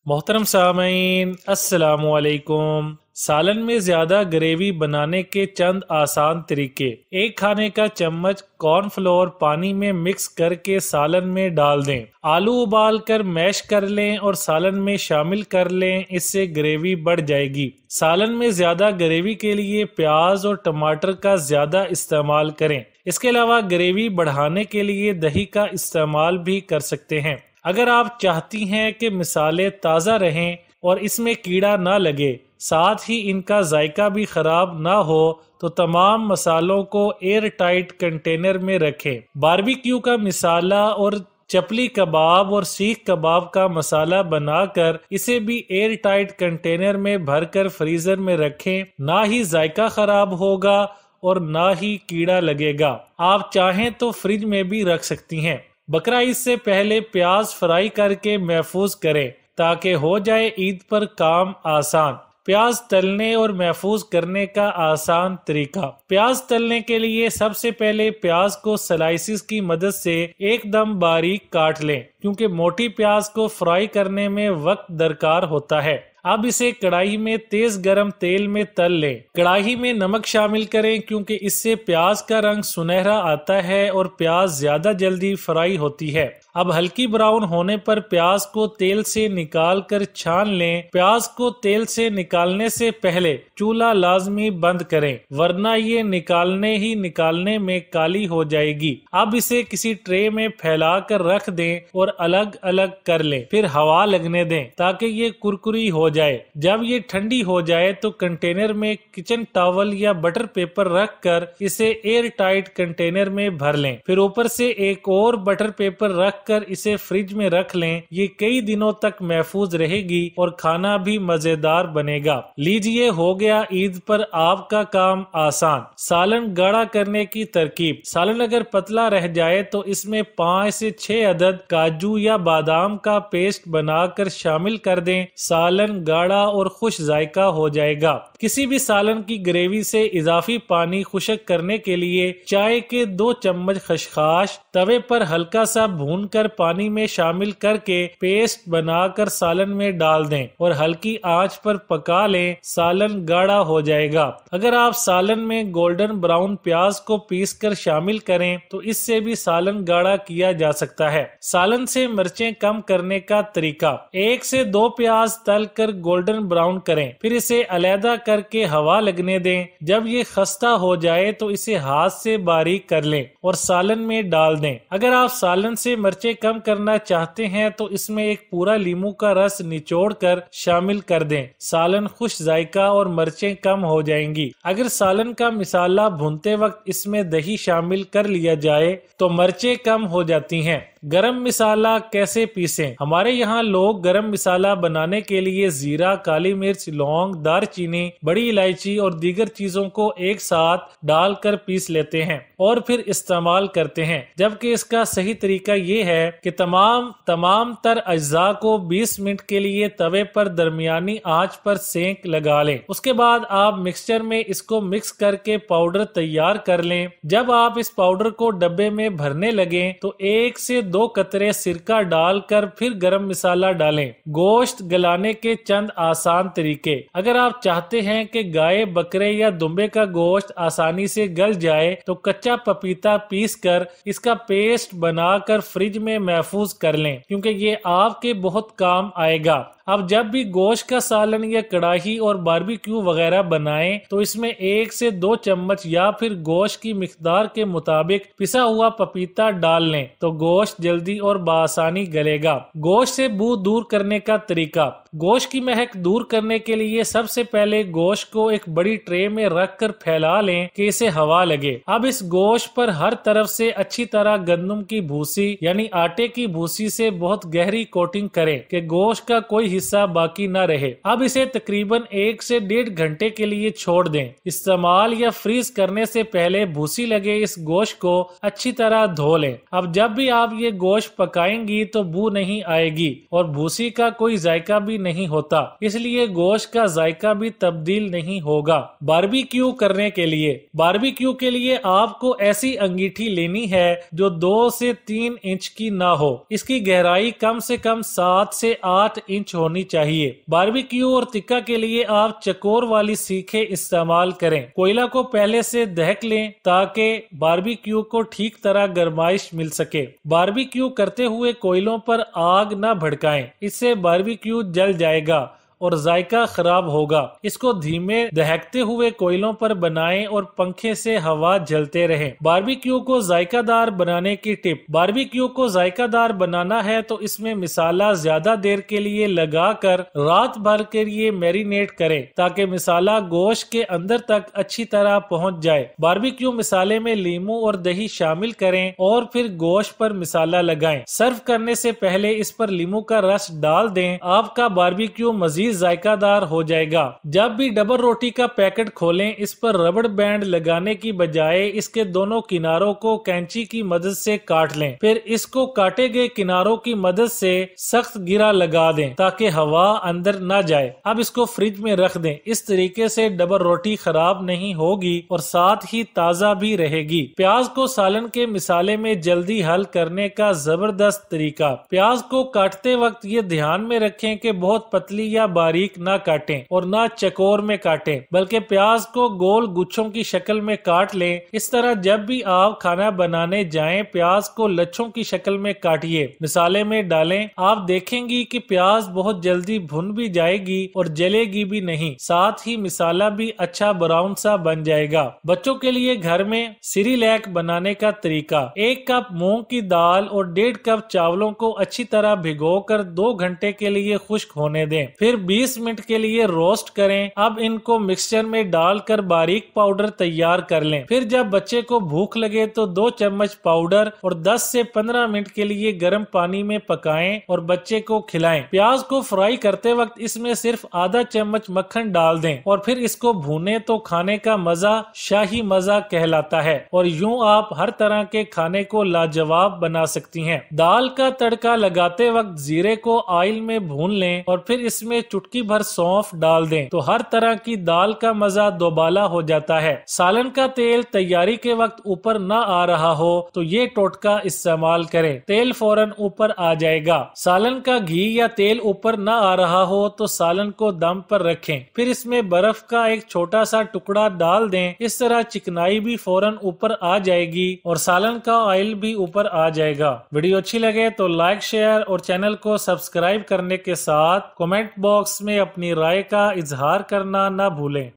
मोहतरम सामीन अस्सलामुअलैकुम। सालन में ज्यादा ग्रेवी बनाने के चंद आसान तरीके। एक खाने का चम्मच कॉर्नफ्लोर पानी में मिक्स करके सालन में डाल दें। आलू उबाल कर मैश कर लें और सालन में शामिल कर लें, इससे ग्रेवी बढ़ जाएगी। सालन में ज्यादा ग्रेवी के लिए प्याज और टमाटर का ज्यादा इस्तेमाल करें। इसके अलावा ग्रेवी बढ़ाने के लिए दही का इस्तेमाल भी कर सकते हैं। अगर आप चाहती हैं कि मिसाले ताज़ा रहें और इसमें कीड़ा ना लगे, साथ ही इनका जायका भी खराब ना हो, तो तमाम मसालों को एयर टाइट कंटेनर में रखें। बारबेक्यू का मिसाला और चपली कबाब और सीख कबाब का मसाला बनाकर इसे भी एयर टाइट कंटेनर में भरकर फ्रीजर में रखें। ना ही जायका खराब होगा और ना ही कीड़ा लगेगा। आप चाहें तो फ्रिज में भी रख सकती हैं। बकरा ईद से पहले प्याज फ्राई करके महफूज करें ताकि हो जाए ईद पर काम आसान। प्याज तलने और महफूज करने का आसान तरीका। प्याज तलने के लिए सबसे पहले प्याज को स्लाइसिस की मदद से एकदम बारीक काट लें, क्योंकि मोटी प्याज को फ्राई करने में वक्त दरकार होता है। अब इसे कढ़ाई में तेज गरम तेल में तल लें। कढ़ाई में नमक शामिल करें, क्योंकि इससे प्याज का रंग सुनहरा आता है और प्याज ज्यादा जल्दी फ्राई होती है। अब हल्की ब्राउन होने पर प्याज को तेल से निकाल कर छान लें। प्याज को तेल से निकालने से पहले चूल्हा लाजमी बंद करें, वरना ये निकालने में काली हो जाएगी। अब इसे किसी ट्रे में फैला कर रख दें और अलग अलग कर लें। फिर हवा लगने दें ताकि ये कुरकुरी हो जाए। जब ये ठंडी हो जाए तो कंटेनर में किचन टॉवल या बटर पेपर रख कर इसे एयर टाइट कंटेनर में भर लें। फिर ऊपर से एक और बटर पेपर रख कर इसे फ्रिज में रख लें। ये कई दिनों तक महफूज रहेगी और खाना भी मजेदार बनेगा। लीजिए, हो गया ईद पर आपका काम आसान। सालन गाढ़ा करने की तरकीब। सालन अगर पतला रह जाए तो इसमें 5 से 6 अदद काजू या बादाम का पेस्ट बनाकर शामिल कर दें। सालन गाढ़ा और खुश जायका हो जाएगा। किसी भी सालन की ग्रेवी से इजाफी पानी खुश्क करने के लिए चाय के 2 चम्मच खसखस तवे पर हल्का सा भूनकर पानी में शामिल करके पेस्ट बनाकर सालन में डाल दें और हल्की आंच पर पका लें। सालन गाढ़ा हो जाएगा। अगर आप सालन में गोल्डन ब्राउन प्याज को पीस कर शामिल करें तो इससे भी सालन गाढ़ा किया जा सकता है। सालन से मिर्चें कम करने का तरीका। 1 से 2 प्याज तल कर गोल्डन ब्राउन करें, फिर इसे अलहदा करके हवा लगने दें। जब ये खस्ता हो जाए तो इसे हाथ से बारीक कर लें और सालन में डाल दें। अगर आप सालन से मिर्चें कम करना चाहते हैं तो इसमें एक पूरा नींबू का रस निचोड़ कर शामिल कर दें। सालन खुश जायका और मिर्चें कम हो जाएंगी। अगर सालन का मिसाला भूनते वक्त इसमें दही शामिल कर लिया जाए तो मिर्चें कम हो जाती हैं। गरम मसाला कैसे पीसें? हमारे यहाँ लोग गरम मसाला बनाने के लिए जीरा, काली मिर्च, लौंग, दारचीनी, बड़ी इलायची और दीगर चीजों को एक साथ डालकर पीस लेते हैं और फिर इस्तेमाल करते हैं। जबकि इसका सही तरीका ये है कि तमाम तर अज्जा को 20 मिनट के लिए तवे पर दरमियानी आंच पर सेंक लगा लें। उसके बाद आप मिक्सचर में इसको मिक्स करके पाउडर तैयार कर लें। जब आप इस पाउडर को डब्बे में भरने लगे तो 1 से 2 कतरे सिरका डालकर फिर गरम मसाला डालें। गोश्त गलाने के चंद आसान तरीके। अगर आप चाहते हैं कि गाय, बकरे या दुम्बे का गोश्त आसानी से गल जाए तो कच्चा पपीता पीस कर इसका पेस्ट बनाकर फ्रिज में महफूज कर लें, क्योंकि ये आपके बहुत काम आएगा। अब जब भी गोश्त का सालन या कड़ाही और बारबेक्यू वगैरह बनाएं तो इसमें 1 से 2 चम्मच या फिर गोश्त की मिकदार के मुताबिक पिसा हुआ पपीता डाल लें तो गोश्त जल्दी और बआसानी गलेगा। गोश्त से बू दूर करने का तरीका। गोश्त की महक दूर करने के लिए सबसे पहले गोश्त को एक बड़ी ट्रे में रख कर फैला लें कि इसे हवा लगे। अब इस गोश्त पर हर तरफ से अच्छी तरह गंदम की भूसी यानी आटे की भूसी से बहुत गहरी कोटिंग करें कि गोश्त का कोई हिस्सा बाकी न रहे। अब इसे तकरीबन 1 से 1.5 घंटे के लिए छोड़ दें। इस्तेमाल या फ्रीज करने से पहले भूसी लगे इस गोश्त को अच्छी तरह धो लें। अब जब भी आप ये गोश्त पकाएंगी तो बू नहीं आएगी और भूसी का कोई जायका भी नहीं होता, इसलिए गोश्त का जायका भी तब्दील नहीं होगा। बारबेक्यू करने के लिए आपको ऐसी अंगीठी लेनी है जो 2 से 3 इंच की ना हो। इसकी गहराई कम से कम 7 से 8 इंच होनी चाहिए। बारबेक्यू और तिक्का के लिए आप चकोर वाली सीखें इस्तेमाल करें। कोयला को पहले से दहक लें ताकि बारबेक्यू को ठीक तरह गर्माइश मिल सके। बारबेक्यू करते हुए कोयलों पर आग न भड़काएं, इससे बारबेक्यू जल जाएगा और जायका खराब होगा। इसको धीमे दहकते हुए कोयलों पर बनाएं और पंखे से हवा झलते रहें। बारबेक्यू को जायकादार बनाने की टिप। बारबेक्यू को जायकादार बनाना है तो इसमें मिसाला ज्यादा देर के लिए लगाकर रात भर के लिए मैरिनेट करें ताकि मिसाला गोश्त के अंदर तक अच्छी तरह पहुंच जाए। बारबेक्यू मिसाले में लीमू और दही शामिल करें और फिर गोश्त पर मिसाला लगाएं। सर्व करने से पहले इस पर लीमू का रस डाल दें। आपका बारबेक्यू मजीद जायकादार हो जाएगा। जब भी डबल रोटी का पैकेट खोलें, इस पर रबड़ बैंड लगाने की बजाय इसके दोनों किनारों को कैंची की मदद से काट लें। फिर इसको काटे गए किनारों की मदद से सख्त गिरा लगा दें ताकि हवा अंदर न जाए। अब इसको फ्रिज में रख दें। इस तरीके से डबल रोटी खराब नहीं होगी और साथ ही ताज़ा भी रहेगी। प्याज को सालन के मिसाले में जल्दी हल करने का जबरदस्त तरीका। प्याज को काटते वक्त ये ध्यान में रखें कि बहुत पतली या बारीक ना काटें और ना चकोर में काटें, बल्कि प्याज को गोल गुच्छों की शक्ल में काट लें। इस तरह जब भी आप खाना बनाने जाएं, प्याज को लच्छों की शक्ल में काटिए, मिसाले में डालें। आप देखेंगी कि प्याज बहुत जल्दी भुन भी जाएगी और जलेगी भी नहीं। साथ ही मिसाला भी अच्छा ब्राउन सा बन जाएगा। बच्चों के लिए घर में सिरिलैक बनाने का तरीका। 1 कप मूंग की दाल और 1.5 कप चावलों को अच्छी तरह भिगोकर 2 घंटे के लिए खुश्क होने दें। फिर 20 मिनट के लिए रोस्ट करें। अब इनको मिक्सचर में डालकर बारीक पाउडर तैयार कर लें। फिर जब बच्चे को भूख लगे तो 2 चम्मच पाउडर और 10 से 15 मिनट के लिए गर्म पानी में पकाएं और बच्चे को खिलाएं। प्याज को फ्राई करते वक्त इसमें सिर्फ आधा चम्मच मक्खन डाल दें और फिर इसको भूनें तो खाने का मजा शाही मजा कहलाता है और यूं आप हर तरह के खाने को लाजवाब बना सकती हैं। दाल का तड़का लगाते वक्त जीरे को ऑयल में भून लें और फिर इसमें चुटकी भर सौंफ डाल दें तो हर तरह की दाल का मजा दोबाला हो जाता है। सालन का तेल तैयारी के वक्त ऊपर न आ रहा हो तो ये टोटका इस्तेमाल करें, तेल फौरन ऊपर आ जाएगा। सालन का घी या तेल ऊपर न आ रहा हो तो सालन को दम पर रखें, फिर इसमें बर्फ का एक छोटा सा टुकड़ा डाल दें। इस तरह चिकनाई भी फौरन ऊपर आ जाएगी और सालन का ऑयल भी ऊपर आ जाएगा। वीडियो अच्छी लगे तो लाइक, शेयर और चैनल को सब्सक्राइब करने के साथ कमेंट बॉक्स में अपनी राय का इजहार करना ना भूलें।